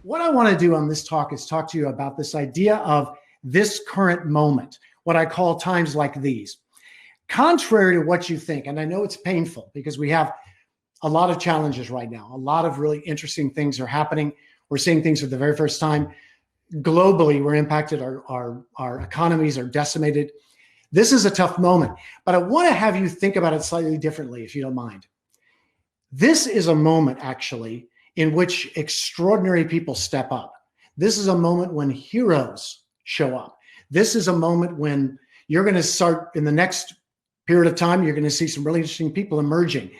what I want to do on this talk is talk to you about this idea of this current moment, what I call times like these. Contrary to what you think, and I know it's painful because we have a lot of challenges right now. A lot of really interesting things are happening. We're seeing things for the very first time. Globally, we're impacted. Our economies are decimated. This is a tough moment, but I want to have you think about it slightly differently, if you don't mind. This is a moment, actually, in which extraordinary people step up. This is a moment when heroes show up. This is a moment when you're going to start, in the next period of time, you're going to see some really interesting people emerging,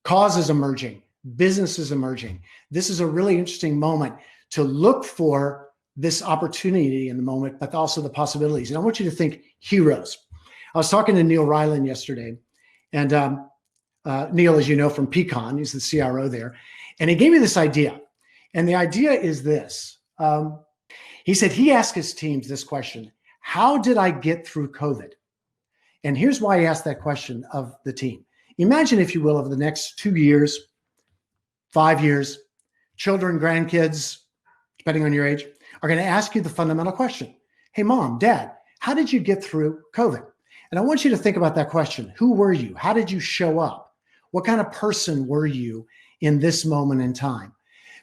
causes emerging, businesses emerging. This is a really interesting moment to look for this opportunity in the moment, but also the possibilities. And I want you to think heroes. I was talking to Neil Ryland yesterday, and Neil, as you know, from Pecan, he's the CRO there, and he gave me this idea. And the idea is this. He said he asked his teams this question: how did I get through COVID? And here's why he asked that question of the team. Imagine, if you will, over the next 2 years, 5 years, children, grandkids, depending on your age, are going to ask you the fundamental question. Hey, mom, dad, how did you get through COVID? And I want you to think about that question. Who were you? How did you show up? What kind of person were you in this moment in time?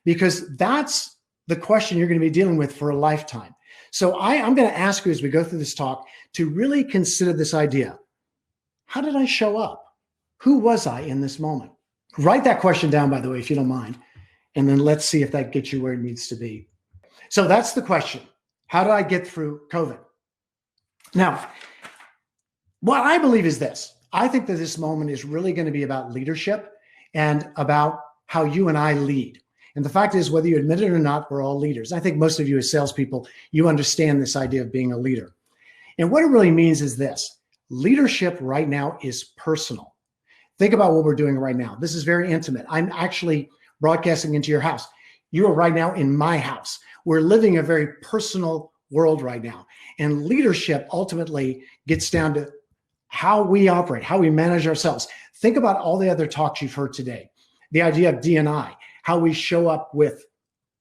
Because that's the question you're going to be dealing with for a lifetime. So I'm going to ask you, as we go through this talk, to really consider this idea. How did I show up? Who was I in this moment? Write that question down, by the way, if you don't mind. And then let's see if that gets you where it needs to be. So that's the question. How do I get through COVID? Now, what I believe is this. I think that this moment is really going to be about leadership and about how you and I lead. And the fact is, whether you admit it or not, we're all leaders. I think most of you as salespeople, you understand this idea of being a leader. And what it really means is this. Leadership right now is personal. Think about what we're doing right now. This is very intimate. I'm actually broadcasting into your house. You are right now in my house. We're living a very personal world right now. And leadership ultimately gets down to how we operate, how we manage ourselves. Think about all the other talks you've heard today. The idea of D&I, how we show up with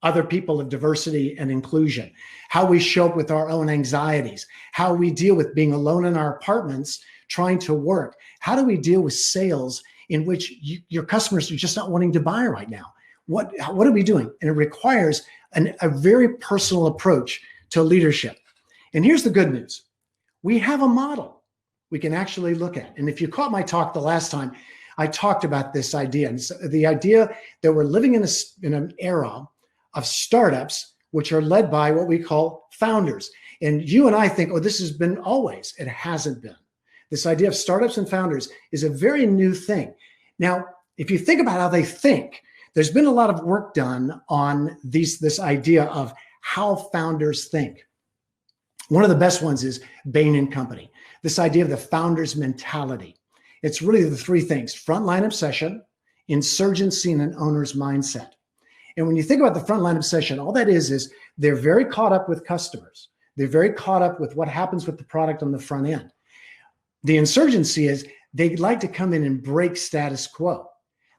other people of diversity and inclusion, how we show up with our own anxieties, how we deal with being alone in our apartments, trying to work. How do we deal with sales in which your customers are just not wanting to buy right now? What are we doing? And it requires a very personal approach to leadership. And here's the good news. We have a model we can actually look at. And if you caught my talk the last time, I talked about this idea. And so the idea that we're living in an era of startups, which are led by what we call founders. And you and I think, oh, this has been always. It hasn't been. This idea of startups and founders is a very new thing. Now, if you think about how they think, there's been a lot of work done on this idea of how founders think. One of the best ones is Bain & Company. This idea of the founder's mentality. It's really the three things: frontline obsession, insurgency, and an owner's mindset. And when you think about the frontline obsession, all that is they're very caught up with customers. They're very caught up with what happens with the product on the front end. The insurgency is they like to come in and break status quo,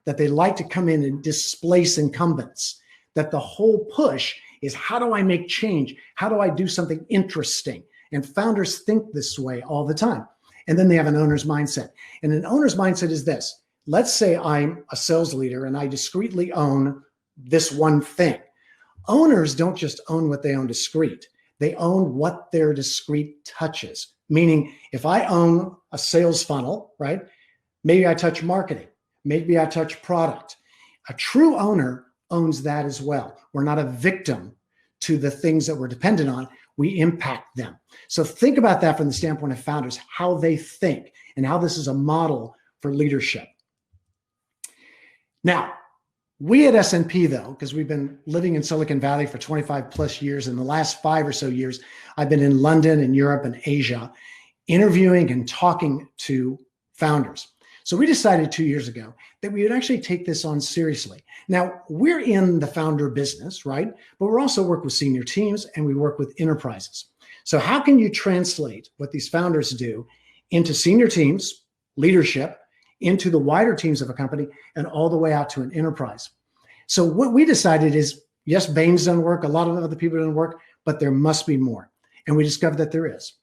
that they like to come in and displace incumbents, that the whole push is, how do I make change? How do I do something interesting? And founders think this way all the time. And then they have an owner's mindset. And an owner's mindset is this. Let's say I'm a sales leader and I discreetly own this one thing. Owners don't just own what they own discrete. They own what their discrete touches. Meaning, if I own a sales funnel, right? Maybe I touch marketing. Maybe I touch product. A true owner owns that as well. We're not a victim to the things that we're dependent on. We impact them. So think about that from the standpoint of founders, how they think and how this is a model for leadership. Now, we at SNP, though, because we've been living in Silicon Valley for 25 plus years, in the last 5 or so years, I've been in London and Europe and Asia, interviewing and talking to founders. So we decided 2 years ago that we would actually take this on seriously. Now, we're in the founder business, right? But we also work with senior teams and we work with enterprises. So how can you translate what these founders do into senior teams, leadership, into the wider teams of a company, and all the way out to an enterprise? So what we decided is Yes, Bain's done work. A lot of other people done work, but there must be more. And we discovered that there is.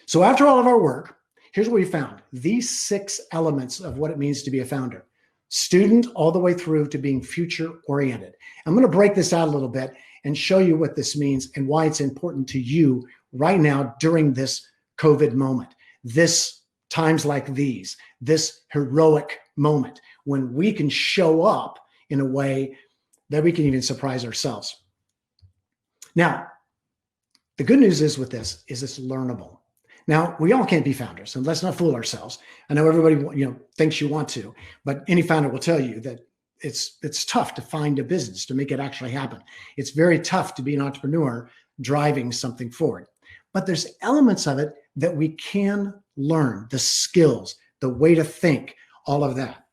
So after all of our work, here's what we found. These 6 elements of what it means to be a founder. Student all the way through to being future oriented. I'm going to break this out a little bit and show you what this means and why it's important to you right now during this COVID moment, this times like these, this heroic moment when we can show up in a way that we can even surprise ourselves. Now, the good news is with this is it's learnable. Now, we all can't be founders, and let's not fool ourselves. I know everybody thinks you want to, but any founder will tell you that it's tough to find a business to make it actually happen. It's very tough to be an entrepreneur driving something forward. But there's elements of it that we can learn, the skills, the way to think, all of that.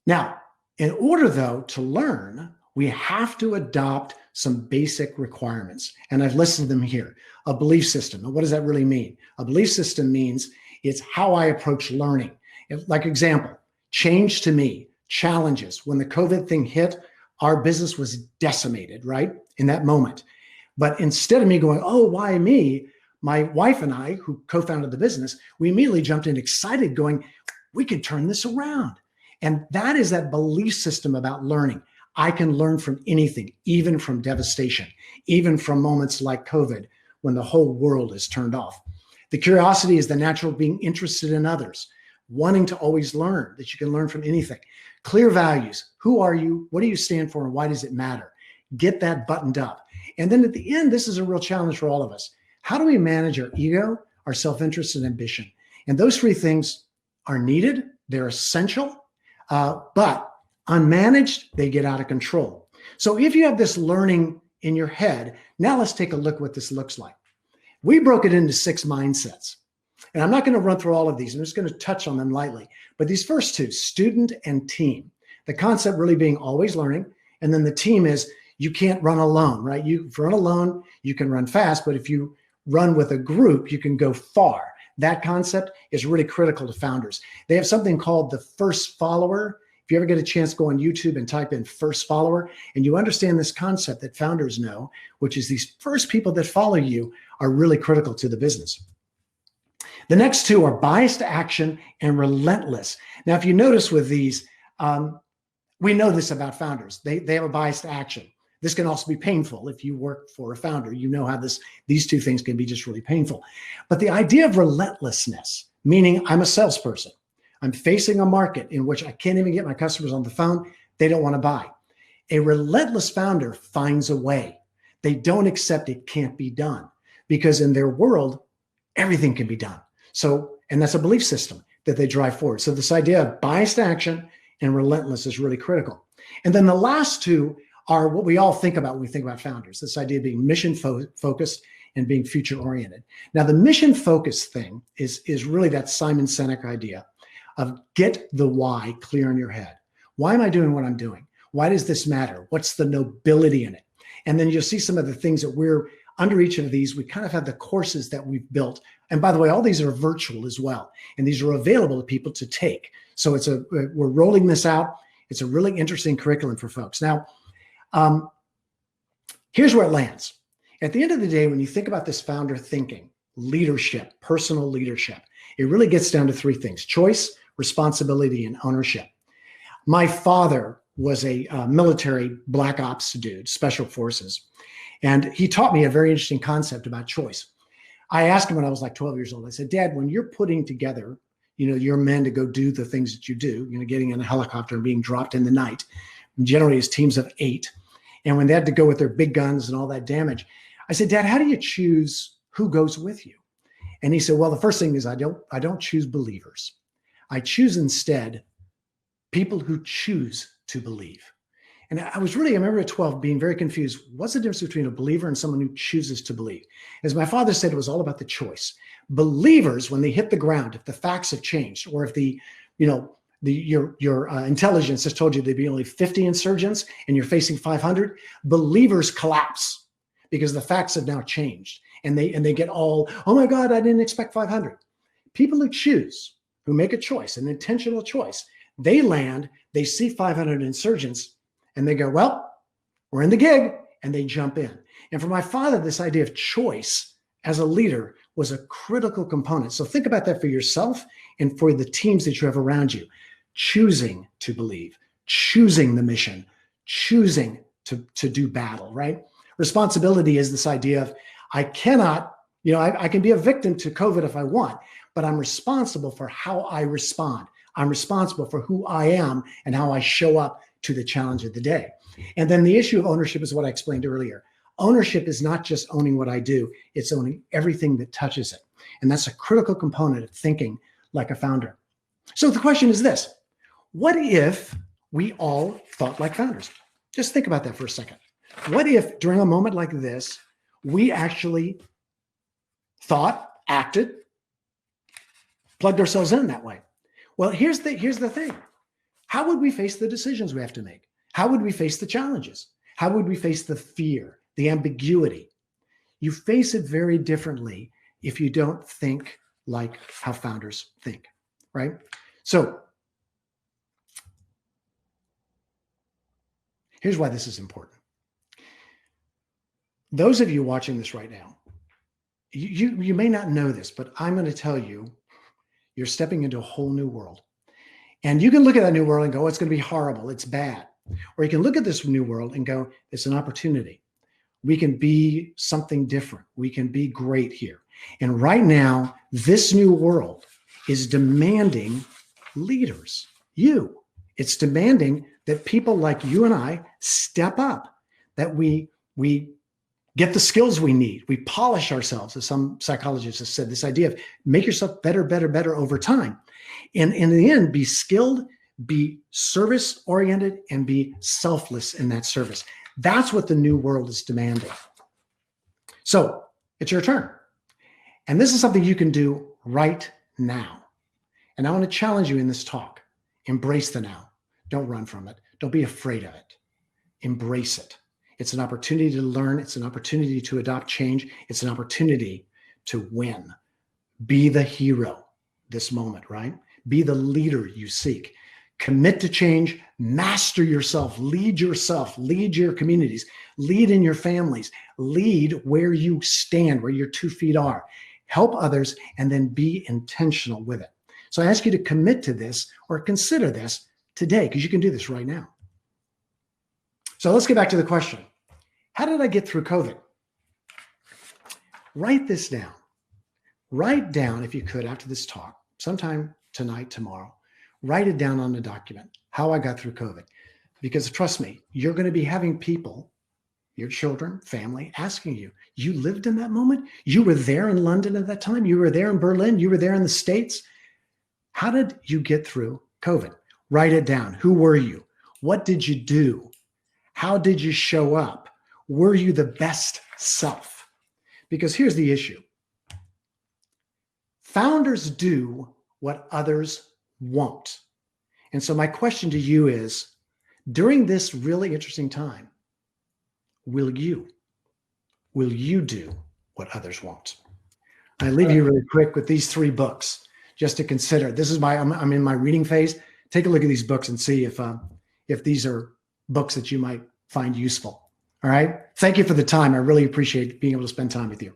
Now, in order, though, to learn, we have to adopt some basic requirements, and I've listed them here. A belief system. And what does that really mean? A belief system means it's how I approach learning. Like example, change to me, challenges. When the COVID thing hit, our business was decimated, right? In that moment. But instead of me going, oh, why me? My wife and I, who co-founded the business, we immediately jumped in excited going, we can turn this around. And that is that belief system about learning. I can learn from anything, even from devastation, even from moments like COVID, when the whole world is turned off. The curiosity is the natural being interested in others, wanting to always learn, that you can learn from anything. Clear values. Who are you? What do you stand for? And why does it matter? Get that buttoned up. And then at the end, this is a real challenge for all of us. How do we manage our ego, our self-interest, and ambition? And those 3 things are needed. They're essential, but unmanaged, they get out of control. So if you have this learning in your head, now let's take a look what this looks like. We broke it into 6 mindsets. And I'm not going to run through all of these. I'm just going to touch on them lightly. But these first 2, student and team, the concept really being always learning. And then the team is you can't run alone, right? You run alone, you can run fast, but if you run with a group, you can go far. That concept is really critical to founders. They have something called the first follower. If you ever get a chance, go on YouTube and type in first follower, and you understand this concept that founders know, which is these first people that follow you are really critical to the business. The next 2 are biased action and relentless. Now, if you notice with these, we know this about founders. They have a biased action. This can also be painful. If you work for a founder, you know how these 2 things can be just really painful. But the idea of relentlessness, meaning I'm a salesperson. I'm facing a market in which I can't even get my customers on the phone. They don't want to buy. A relentless founder finds a way. They don't accept it can't be done because in their world, everything can be done. So, and that's a belief system that they drive forward. So this idea of biased action and relentless is really critical. And then the last 2 are what we all think about when we think about founders. This idea of being mission focused and being future oriented. Now, the mission focused thing is really that Simon Sinek idea of get the why clear in your head. Why am I doing what I'm doing? Why does this matter? What's the nobility in it? And then you'll see some of the things that we're under each of these. We kind of have the courses that we've built. And by the way, all these are virtual as well. And these are available to people to take. So we're rolling this out. It's a really interesting curriculum for folks. Now, here's where it lands. At the end of the day, when you think about this founder thinking, leadership, personal leadership, it really gets down to 3 things: choice, responsibility, and ownership. My father was a military black ops dude, special forces. And he taught me a very interesting concept about choice. I asked him when I was like 12 years old, I said, Dad, when you're putting together, your men to go do the things that you do, getting in a helicopter and being dropped in the night, generally as teams of 8. And when they had to go with their big guns and all that damage, I said, Dad, how do you choose who goes with you? And he said, well, the first thing is I don't choose believers. I choose instead people who choose to believe. And I remember at 12 being very confused. What's the difference between a believer and someone who chooses to believe? As my father said, it was all about the choice. Believers, when they hit the ground, if the facts have changed, or if your intelligence has told you there'd be only 50 insurgents and you're facing 500, believers collapse because the facts have now changed. And they get all, oh my God, I didn't expect 500. People who choose, who make a choice, an intentional choice, they land, they see 500 insurgents, And they go, well, we're in the gig, and they jump in. And for my father, this idea of choice as a leader was a critical component. So think about that for yourself and for the teams that you have around you. Choosing to believe, choosing the mission, choosing to do battle, right? Responsibility is this idea of I cannot, I can be a victim to COVID if I want, but I'm responsible for how I respond. I'm responsible for who I am and how I show up to the challenge of the day. And then the issue of ownership is what I explained earlier. Ownership is not just owning what I do, it's owning everything that touches it. And that's a critical component of thinking like a founder. So the question is this: what if we all thought like founders? Just think about that for a second. What if during a moment like this, we actually thought, acted, plugged ourselves in that way? Well, here's the thing. How would we face the decisions we have to make? How would we face the challenges? How would we face the fear, the ambiguity? You face it very differently if you don't think like how founders think, right? So here's why this is important. Those of you watching this right now, you may not know this, but I'm going to tell you, you're stepping into a whole new world. And you can look at that new world and go, it's going to be horrible, it's bad. Or you can look at this new world and go, it's an opportunity. We can be something different. We can be great here. And right now, this new world is demanding leaders, you. It's demanding that people like you and I step up, that we get the skills we need. We polish ourselves, as some psychologists have said, this idea of make yourself better over time. And in the end, be skilled, be service-oriented, and be selfless in that service. That's what the new world is demanding. So it's your turn. And this is something you can do right now. And I want to challenge you in this talk. Embrace the now. Don't run from it. Don't be afraid of it. Embrace it. It's an opportunity to learn. It's an opportunity to adopt change. It's an opportunity to win. Be the hero this moment, right? Be the leader you seek. Commit to change, master yourself, lead your communities, lead in your families, lead where you stand, where your 2 feet are. Help others, and then be intentional with it. So I ask you to commit to this or consider this today, because you can do this right now. So let's get back to the question. How did I get through COVID? Write this down. Write down, if you could, after this talk, sometime tonight, tomorrow, write it down on a document, how I got through COVID. Because trust me, you're going to be having people, your children, family, asking you, you lived in that moment? You were there in London at that time? You were there in Berlin? You were there in the States? How did you get through COVID? Write it down. Who were you? What did you do? How did you show up? Were you the best self? Because here's the issue. Founders do what others won't. And so my question to you is, during this really interesting time, will you do what others won't? I leave you really quick with these 3 books just to consider. This is I'm in my reading phase. Take a look at these books and see if these are books that you might find useful. All right. Thank you for the time. I really appreciate being able to spend time with you.